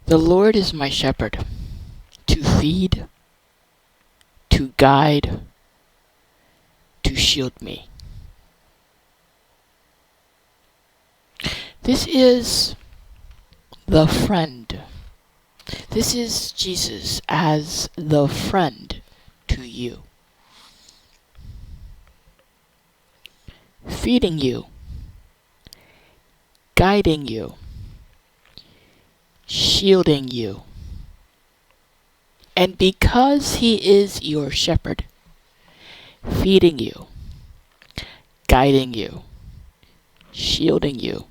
The Lord is my shepherd, to feed, to guide, to shield me. This is the friend. This is Jesus as the friend to you. Feeding you, guiding you, shielding you. And because he is your shepherd, feeding you, guiding you, shielding you,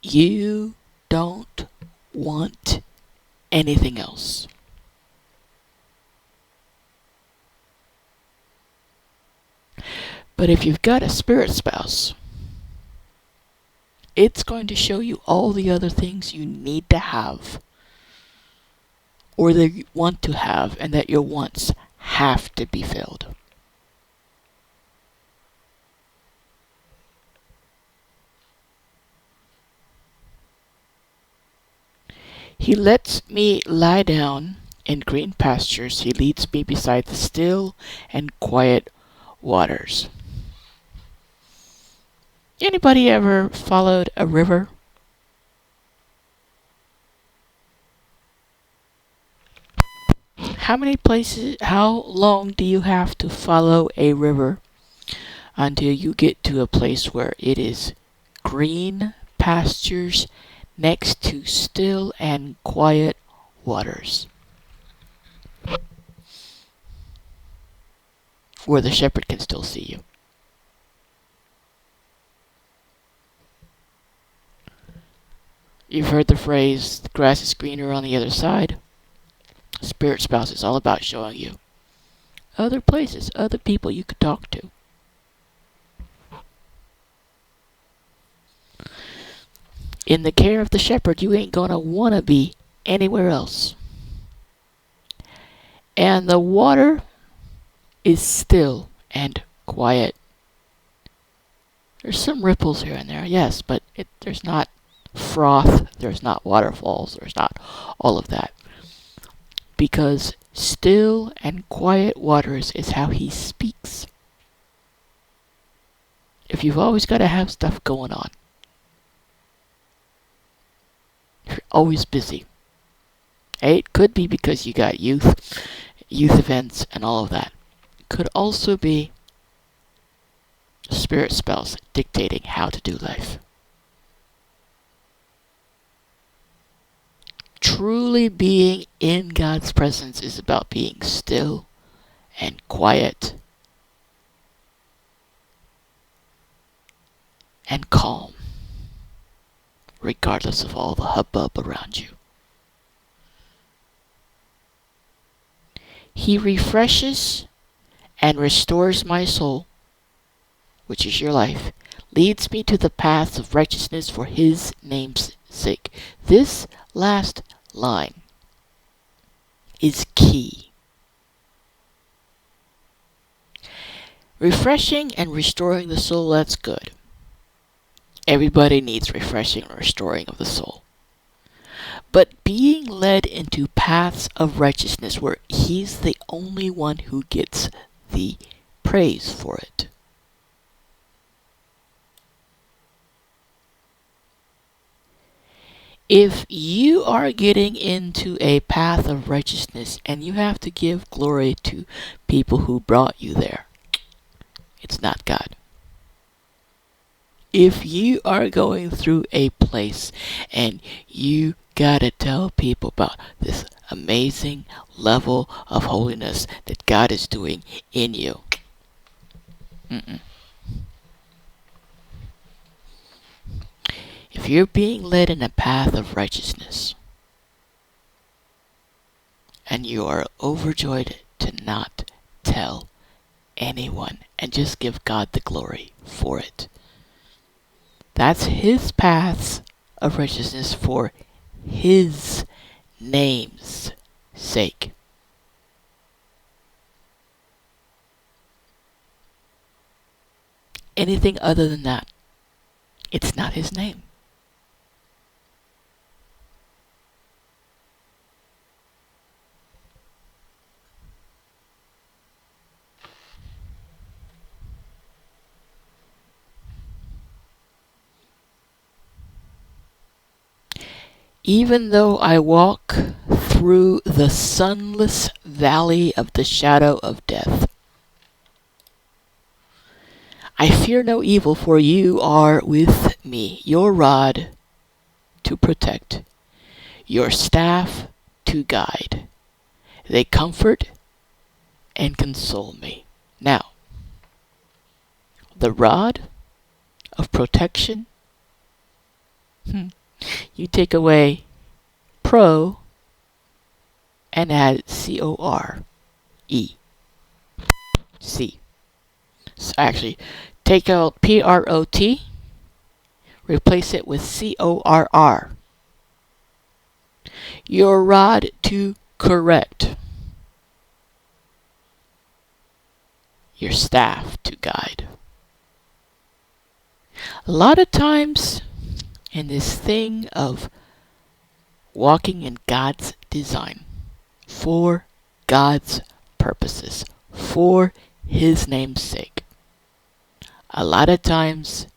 you don't want anything else. But if you've got a spirit spouse, it's going to show you all the other things you need to have, or that you want to have, and that your wants have to be filled. He lets me lie down in green pastures. He leads me beside the still and quiet waters. Anybody ever followed a river? How long do you have to follow a river until you get to a place where it is green pastures next to still and quiet waters, where the shepherd can still see you? You've heard the phrase, the grass is greener on the other side. Spirit spouse is all about showing you other places, other people you could talk to. In the care of the shepherd, you ain't gonna wanna be anywhere else. And the water is still and quiet. There's some ripples here and there, yes, but there's not froth, there's not waterfalls, there's not all of that. Because still and quiet waters is how he speaks. If you've always got to have stuff going on, if you're always busy, it could be because you got youth events and all of that. It could also be a spirit spouse dictating how to do life. Truly being in God's presence is about being still and quiet and calm, regardless of all the hubbub around you. He refreshes and restores my soul, which is your life, leads me to the paths of righteousness for his name's sake. This last line is key. Refreshing and restoring the soul, that's good. Everybody needs refreshing and restoring of the soul. But being led into paths of righteousness where he's the only one who gets the praise for it. If you are getting into a path of righteousness and you have to give glory to people who brought you there, it's not God. If you are going through a place and you gotta tell people about this amazing level of holiness that God is doing in you, if you're being led in a path of righteousness and you are overjoyed to not tell anyone and just give God the glory for it, that's his paths of righteousness for his name's sake. Anything other than that, it's not his name. Even though I walk through the sunless valley of the shadow of death, I fear no evil, for you are with me. Your rod to protect, your staff to guide. They comfort and console me. Now, the rod of protection, you take away pro and add C-O-R-E. C. So actually, take out P-R-O-T, replace it with C-O-R-R. Your rod to correct, your staff to guide. A lot of times in this thing of walking in God's design, for God's purposes, for His name's sake, a lot of times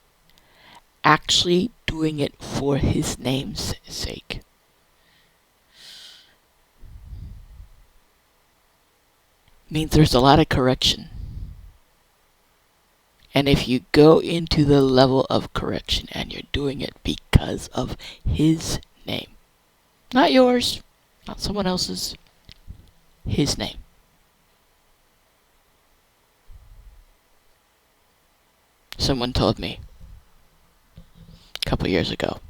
actually doing it for His name's sake means there's a lot of correction. And if you go into the level of correction and you're doing it because of His name, not yours, not someone else's, His name. Someone told me a couple years ago,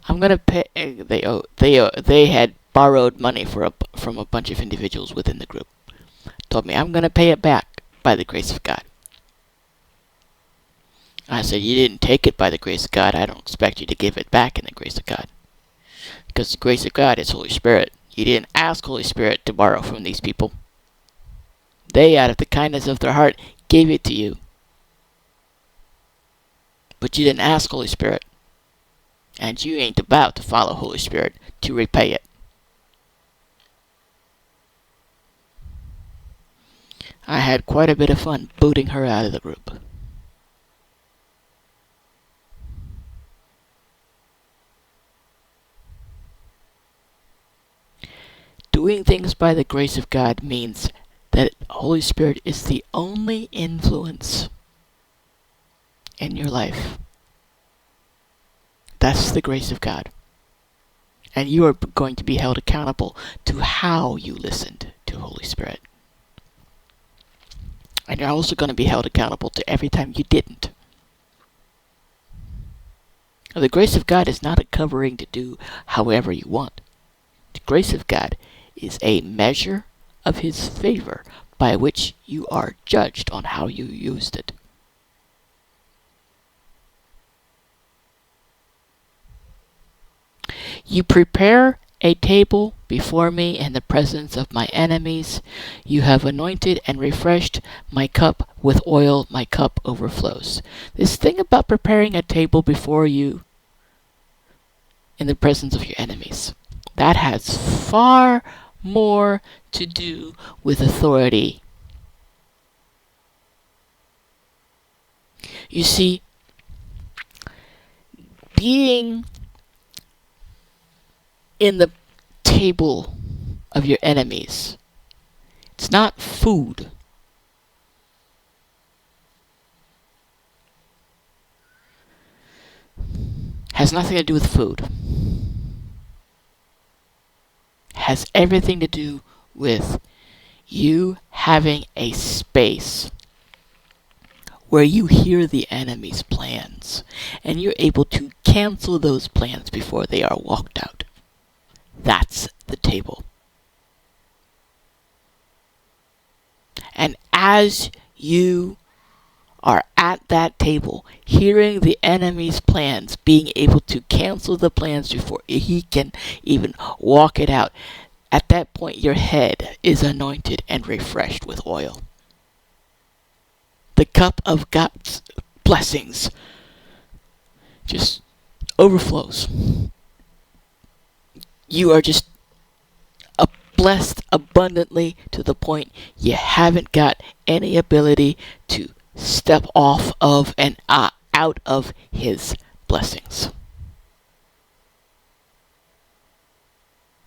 I'm gonna pay. They had borrowed money from a bunch of individuals within the group. Told me, I'm gonna pay it back by the grace of God. I said, you didn't take it by the grace of God. I don't expect you to give it back in the grace of God. Because the grace of God is Holy Spirit. You didn't ask Holy Spirit to borrow from these people. They, out of the kindness of their heart, gave it to you. But you didn't ask Holy Spirit. And you ain't about to follow Holy Spirit to repay it. I had quite a bit of fun booting her out of the group. Doing things by the grace of God means that Holy Spirit is the only influence in your life. That's the grace of God. And you are going to be held accountable to how you listened to Holy Spirit. And you're also going to be held accountable to every time you didn't. Now, the grace of God is not a covering to do however you want. The grace of God is a measure of His favor by which you are judged on how you used it. You prepare a table before me in the presence of my enemies. You have anointed and refreshed my cup with oil. My cup overflows. This thing about preparing a table before you in the presence of your enemies, that has far more to do with authority. You see, being in the table of your enemies, it's not food. Has nothing to do with food. Has everything to do with you having a space where you hear the enemy's plans and you're able to cancel those plans before they are walked out. That's the table. And as you are at that table, hearing the enemy's plans, being able to cancel the plans before he can even walk it out, at that point your head is anointed and refreshed with oil. The cup of God's blessings just overflows. You are just blessed abundantly to the point you haven't got any ability to step off of and out of His blessings.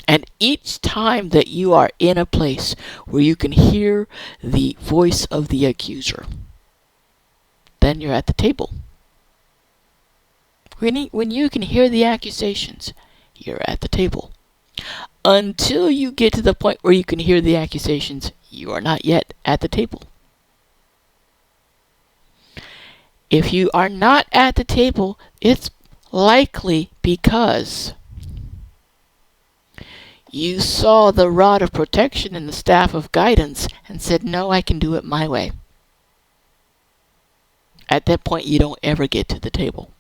And each time that you are in a place where you can hear the voice of the accuser, then you're at the table. When you can hear the accusations, you're at the table. Until you get to the point where you can hear the accusations, you are not yet at the table. If you are not at the table, it's likely because you saw the rod of protection and the staff of guidance and said, no, I can do it my way. At that point, you don't ever get to the table.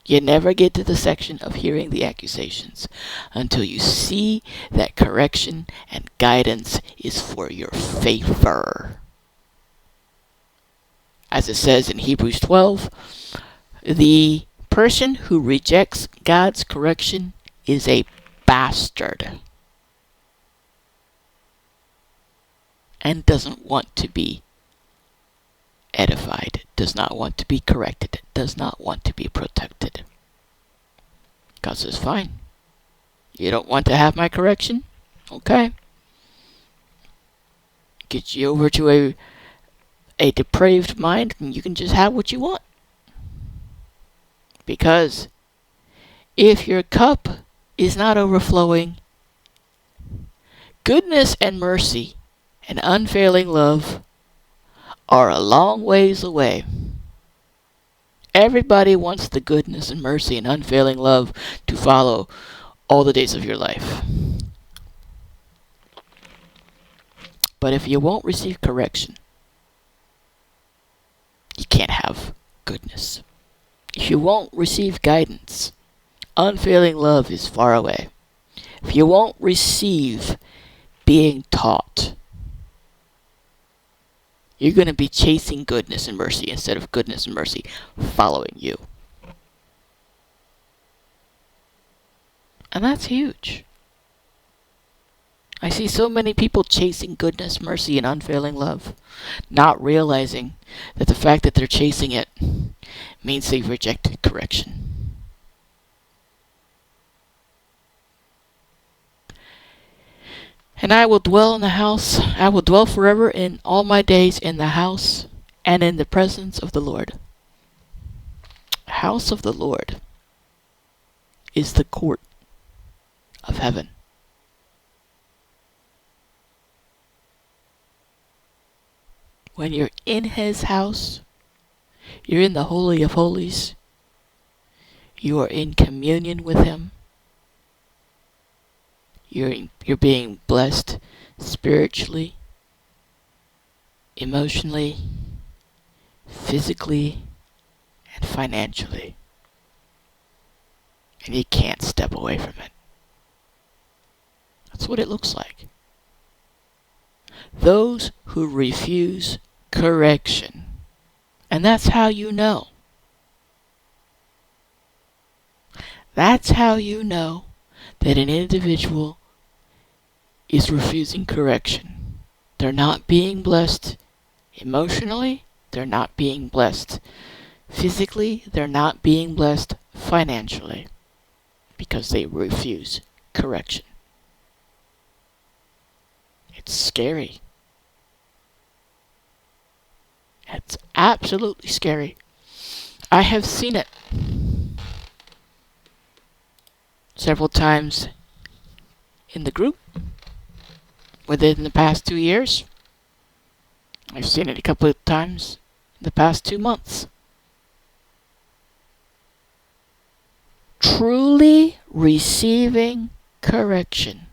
You never get to the section of hearing the accusations until you see that correction and guidance is for your favor. As it says in Hebrews 12, the person who rejects God's correction is a bastard and doesn't want to be edified, does not want to be corrected, does not want to be protected. God says, fine. You don't want to have my correction? Okay. Get you over to a depraved mind and you can just have what you want. Because if your cup is not overflowing, goodness and mercy and unfailing love are a long ways away. Everybody wants the goodness and mercy and unfailing love to follow all the days of your life. But if you won't receive correction, you can't have goodness. If you won't receive guidance, unfailing love is far away. If you won't receive being taught, you're going to be chasing goodness and mercy instead of goodness and mercy following you. And that's huge. I see so many people chasing goodness, mercy, and unfailing love, not realizing that the fact that they're chasing it means they've rejected correction. And I will dwell in the house, I will dwell forever in all my days in the house and in the presence of the Lord. House of the Lord is the court of heaven. When you're in His house, you're in the Holy of Holies. You are in communion with Him. You're being blessed spiritually, emotionally, physically, and financially. And you can't step away from it. That's what it looks like. Those who refuse correction. And that's how you know. That's how you know that an individual is refusing correction. They're not being blessed emotionally. They're not being blessed physically. They're not being blessed financially because they refuse correction. It's scary. It's absolutely scary. I have seen it several times in the group within the past 2 years. I've seen it a couple of times in the past 2 months. Truly receiving correction.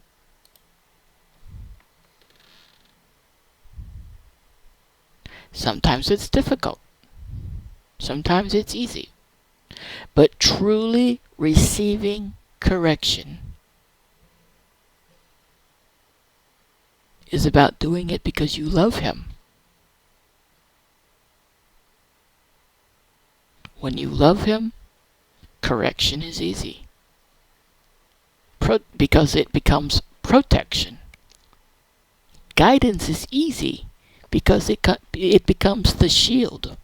Sometimes it's difficult. Sometimes it's easy. But truly receiving correction is about doing it because you love Him. When you love Him, correction is easy. Because it becomes protection. Guidance is easy because it becomes the shield.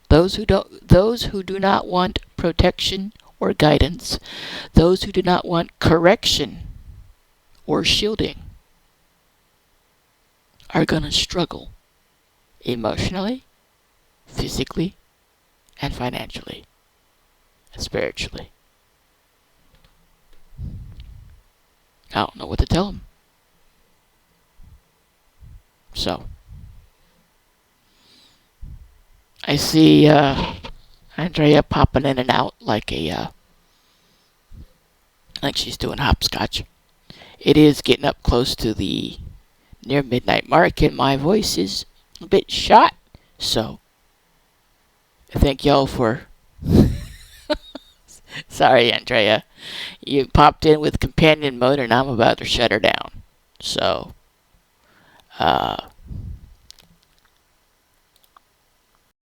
Those who do not want protection or guidance. Those who do not want correction or shielding are going to struggle emotionally, physically, and financially, and spiritually. I don't know what to tell them. So, I see Andrea popping in and out like like she's doing hopscotch. It is getting up close to the near midnight mark, and my voice is a bit shot. So, thank y'all for. Sorry, Andrea. You popped in with companion mode, and I'm about to shut her down. So,